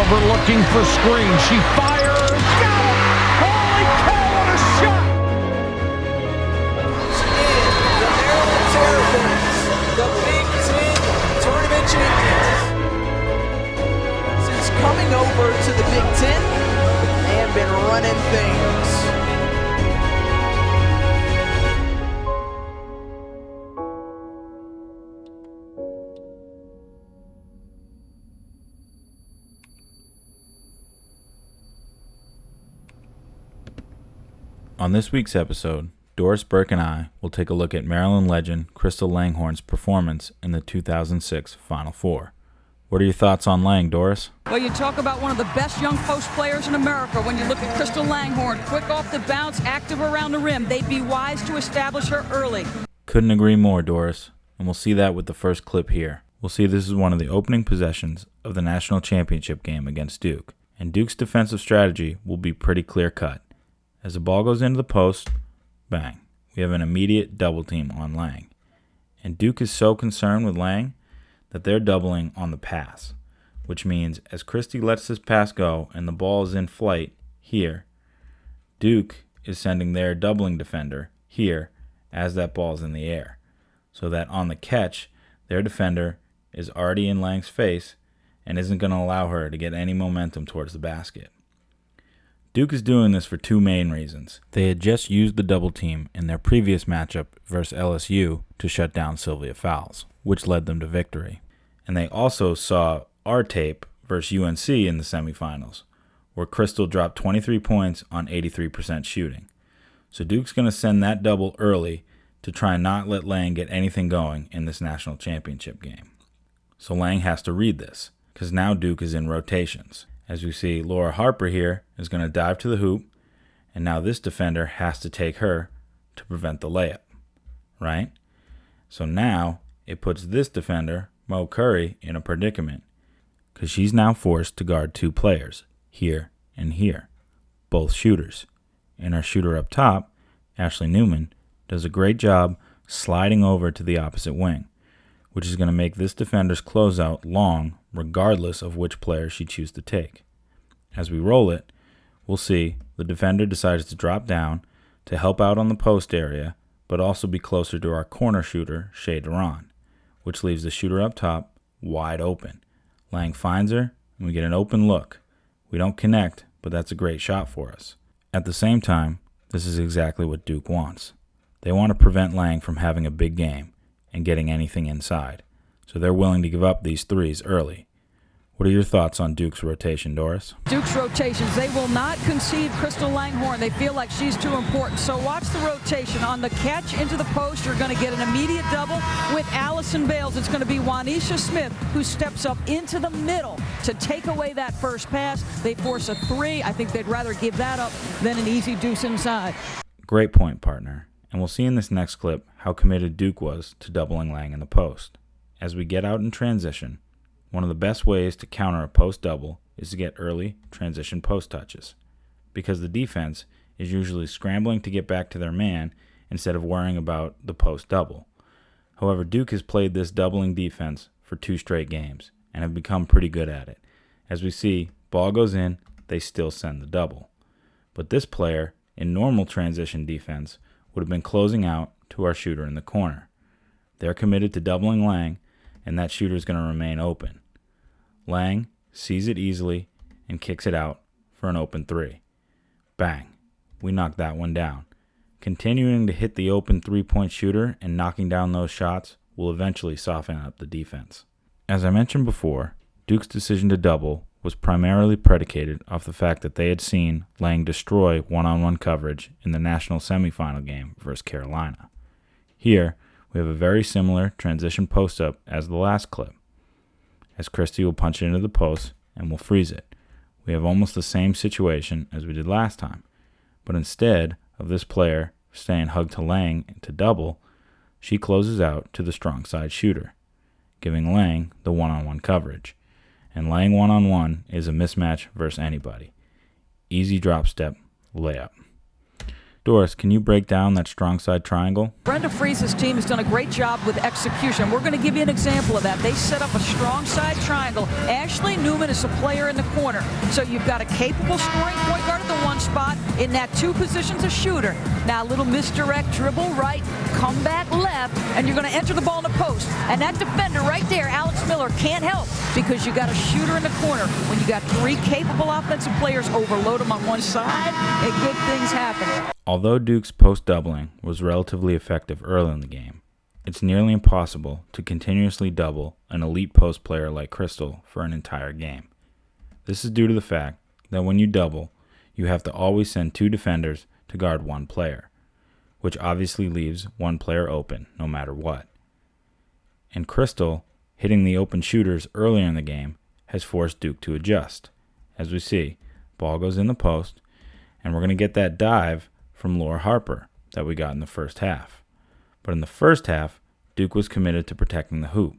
Cover looking for screen. She fires. Got it! Holy cow, what a shot! The Maryland Terrapins, the Big Ten tournament champions. Since coming over to the Big Ten, they have been running things. On this week's episode, Doris Burke and I will take a look at Maryland legend Crystal Langhorne's performance in the 2006 Final Four. What are your thoughts on Lang, Doris? Well, you talk about one of the best young post players in America. When you look at Crystal Langhorne, quick off the bounce, active around the rim, they'd be wise to establish her early. Couldn't agree more, Doris, and we'll see that with the first clip here. We'll see this is one of the opening possessions of the national championship game against Duke, and Duke's defensive strategy will be pretty clear-cut. As the ball goes into the post, bang, we have an immediate double team on Lang. And Duke is so concerned with Lang that they're doubling on the pass, which means as Christie lets this pass go and the ball is in flight here, Duke is sending their doubling defender here as that ball's in the air, so that on the catch, their defender is already in Lang's face and isn't going to allow her to get any momentum towards the basket. Duke is doing this for two main reasons. They had just used the double team in their previous matchup versus LSU to shut down Sylvia Fowles, which led them to victory. And they also saw our tape versus UNC in the semifinals, where Crystal dropped 23 points on 83% shooting. So Duke's going to send that double early to try and not let Lang get anything going in this national championship game. So Lang has to read this, because now Duke is in rotations. As we see, Laura Harper here is going to dive to the hoop, and now this defender has to take her to prevent the layup, right? So now it puts this defender, Mo Curry, in a predicament, because she's now forced to guard two players, here and here, both shooters. And our shooter up top, Ashley Newman, does a great job sliding over to the opposite wing, which is going to make this defender's closeout long regardless of which player she chooses to take. As we roll it, we'll see the defender decides to drop down to help out on the post area, but also be closer to our corner shooter, Shea Duran, which leaves the shooter up top wide open. Lang finds her, and we get an open look. We don't connect, but that's a great shot for us. At the same time, this is exactly what Duke wants. They want to prevent Lang from having a big game and getting anything inside, so they're willing to give up these threes early. What are your thoughts on Duke's rotation, Doris? Duke's rotations, they will not concede Crystal Langhorne. They feel like she's too important. So watch the rotation. On the catch into the post, you're going to get an immediate double with Allison Bales. It's going to be Juanisha Smith who steps up into the middle to take away that first pass. They force a three. I think they'd rather give that up than an easy deuce inside. Great point, partner. And we'll see in this next clip how committed Duke was to doubling Lang in the post. As we get out in transition, one of the best ways to counter a post double is to get early transition post touches, because the defense is usually scrambling to get back to their man instead of worrying about the post double. However, Duke has played this doubling defense for 2 straight games and have become pretty good at it. As we see, ball goes in, they still send the double. But this player, in normal transition defense, would have been closing out to our shooter in the corner. They're committed to doubling Lang, and that shooter is going to remain open. Lang sees it easily and kicks it out for an open three. Bang. We knock that one down. Continuing to hit the open three-point shooter and knocking down those shots will eventually soften up the defense. As I mentioned before, Duke's decision to double was primarily predicated off the fact that they had seen Lang destroy one-on-one coverage in the national semifinal game versus Carolina. Here, we have a very similar transition post-up as the last clip, as Christie will punch it into the post and will freeze it. We have almost the same situation as we did last time, but instead of this player staying hugged to Lang to double, she closes out to the strong side shooter, giving Lang the one-on-one coverage. And Lang one-on-one is a mismatch versus anybody. Easy drop step, layup. Doris, can you break down that strong side triangle? Brenda Friese's team has done a great job with execution. We're going to give you an example of that. They set up a strong side triangle. Ashley Newman is a player in the corner. So you've got a capable scoring point guard at the one spot. In that two positions, a shooter. Now a little misdirect, dribble right, come back left, and you're going to enter the ball in the post. And that defender right there, Alex Miller, can't help because you got a shooter in the corner. When you got three capable offensive players, overload them on one side, and good things happen. Although Duke's post doubling was relatively effective early in the game, it's nearly impossible to continuously double an elite post player like Crystal for an entire game. This is due to the fact that when you double, you have to always send two defenders to guard one player, which obviously leaves one player open no matter what. And Crystal hitting the open shooters earlier in the game has forced Duke to adjust. As we see, ball goes in the post, and we're going to get that dive from Laura Harper that we got in the first half. But in the first half, Duke was committed to protecting the hoop,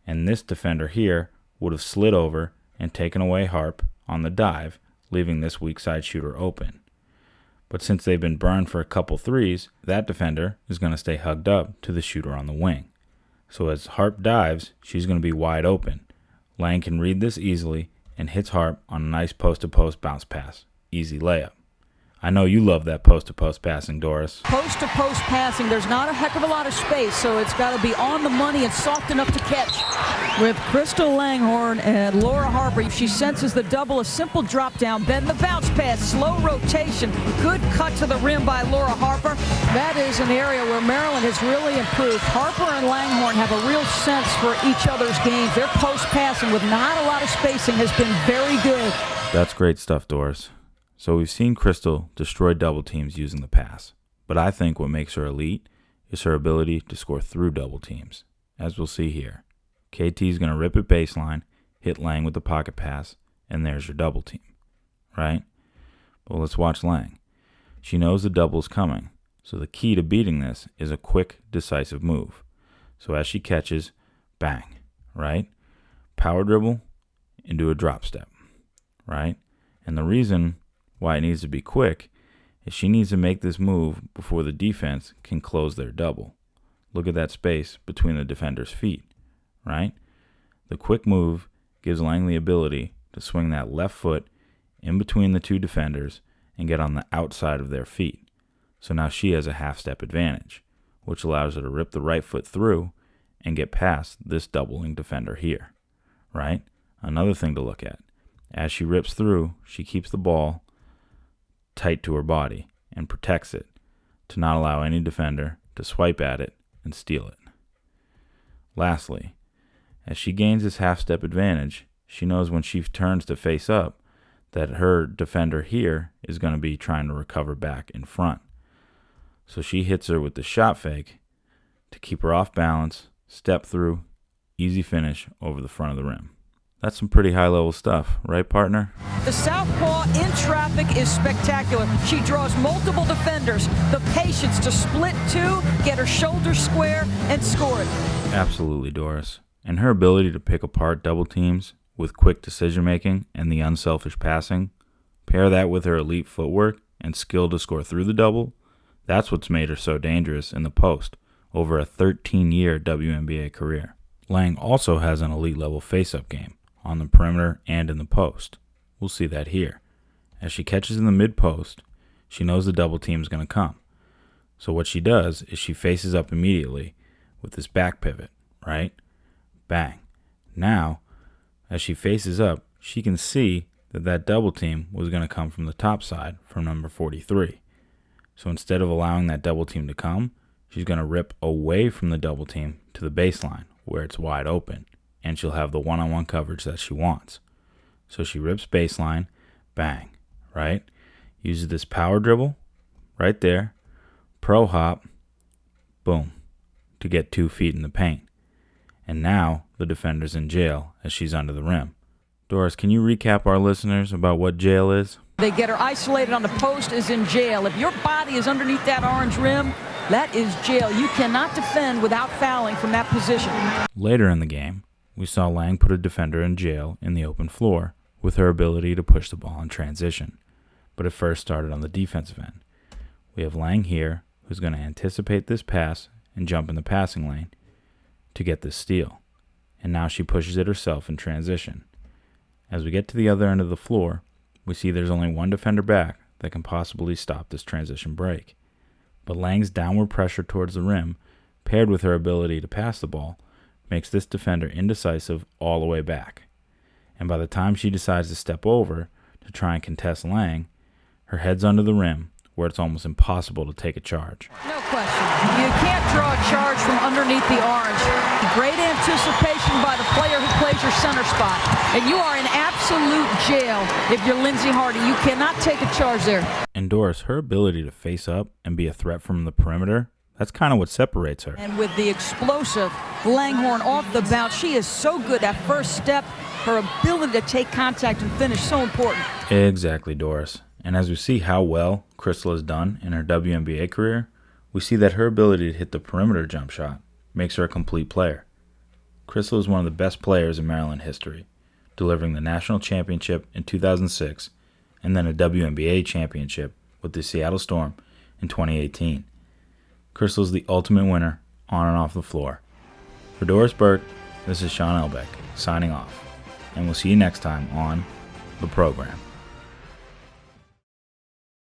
and this defender here would have slid over and taken away Harp on the dive, leaving this weak side shooter open. But since they've been burned for a couple threes, that defender is going to stay hugged up to the shooter on the wing. So as Harp dives, she's going to be wide open. Lang can read this easily and hits Harp on a nice post-to-post bounce pass. Easy layup. I know you love that post-to-post passing, Doris. Post-to-post passing, there's not a heck of a lot of space, so it's got to be on the money and soft enough to catch. With Crystal Langhorne and Laura Harper, she senses the double, a simple drop down, then the bounce pass, slow rotation, good cut to the rim by Laura Harper. That is an area where Maryland has really improved. Harper and Langhorne have a real sense for each other's games. Their post passing with not a lot of spacing has been very good. That's great stuff, Doris. So we've seen Crystal destroy double teams using the pass, but I think what makes her elite is her ability to score through double teams, as we'll see here. KT is going to rip it baseline, hit Lang with the pocket pass, and there's your double team, right? But let's watch Lang. She knows the double is coming, so the key to beating this is a quick, decisive move. So as she catches, bang, right? Power dribble into a drop step, right? And the reason why it needs to be quick is she needs to make this move before the defense can close their double. Look at that space between the defender's feet, right? The quick move gives Lang the ability to swing that left foot in between the two defenders and get on the outside of their feet. So now she has a half-step advantage, which allows her to rip the right foot through and get past this doubling defender here, right? Another thing to look at. As she rips through, she keeps the ball tight to her body and protects it to not allow any defender to swipe at it and steal it. Lastly, as she gains this half-step advantage, she knows when she turns to face up that her defender here is going to be trying to recover back in front. So she hits her with the shot fake to keep her off balance, step through, easy finish over the front of the rim. That's some pretty high-level stuff, right, partner? The southpaw in traffic is spectacular. She draws multiple defenders. The patience to split two, get her shoulders square, and score it. Absolutely, Doris. And her ability to pick apart double teams with quick decision-making and the unselfish passing, pair that with her elite footwork and skill to score through the double, that's what's made her so dangerous in the post over a 13-year WNBA career. Lang also has an elite-level face-up game on the perimeter and in the post. We'll see that here. As she catches in the mid-post, she knows the double team is going to come. So what she does is she faces up immediately with this back pivot, right? Bang. Now, as she faces up, she can see that that double team was going to come from the top side from number 43. So instead of allowing that double team to come, she's going to rip away from the double team to the baseline where it's wide open, and she'll have the one-on-one coverage that she wants. So she rips baseline, bang, right? Uses this power dribble right there, pro hop, boom, to get 2 feet in the paint. And now the defender's in jail as she's under the rim. Doris, can you recap our listeners about what jail is? They get her isolated on the post, is in jail. If your body is underneath that orange rim, that is jail. You cannot defend without fouling from that position. Later in the game, we saw Lang put a defender in jail in the open floor with her ability to push the ball in transition, but it first started on the defensive end. We have Lang here, who's going to anticipate this pass and jump in the passing lane to get this steal. And now she pushes it herself in transition. As we get to the other end of the floor, we see there's only one defender back that can possibly stop this transition break. But Lang's downward pressure towards the rim, paired with her ability to pass the ball, makes this defender indecisive all the way back. And by the time she decides to step over to try and contest Lang, her head's under the rim, where it's almost impossible to take a charge. No question. You can't draw a charge from underneath the orange. Great anticipation by the player who plays your center spot. And you are in absolute jail if you're Lindsey Hardy. You cannot take a charge there. And Doris, her ability to face up and be a threat from the perimeter, that's kind of what separates her. And with the explosive Langhorne off the bounce, she is so good. That first step, her ability to take contact and finish, so important. Exactly, Doris. And as we see how well Crystal has done in her WNBA career, we see that her ability to hit the perimeter jump shot makes her a complete player. Crystal is one of the best players in Maryland history, delivering the national championship in 2006 and then a WNBA championship with the Seattle Storm in 2018. Crystal is the ultimate winner on and off the floor. For Doris Burke, this is Sean Ehlbeck signing off, and we'll see you next time on The Program.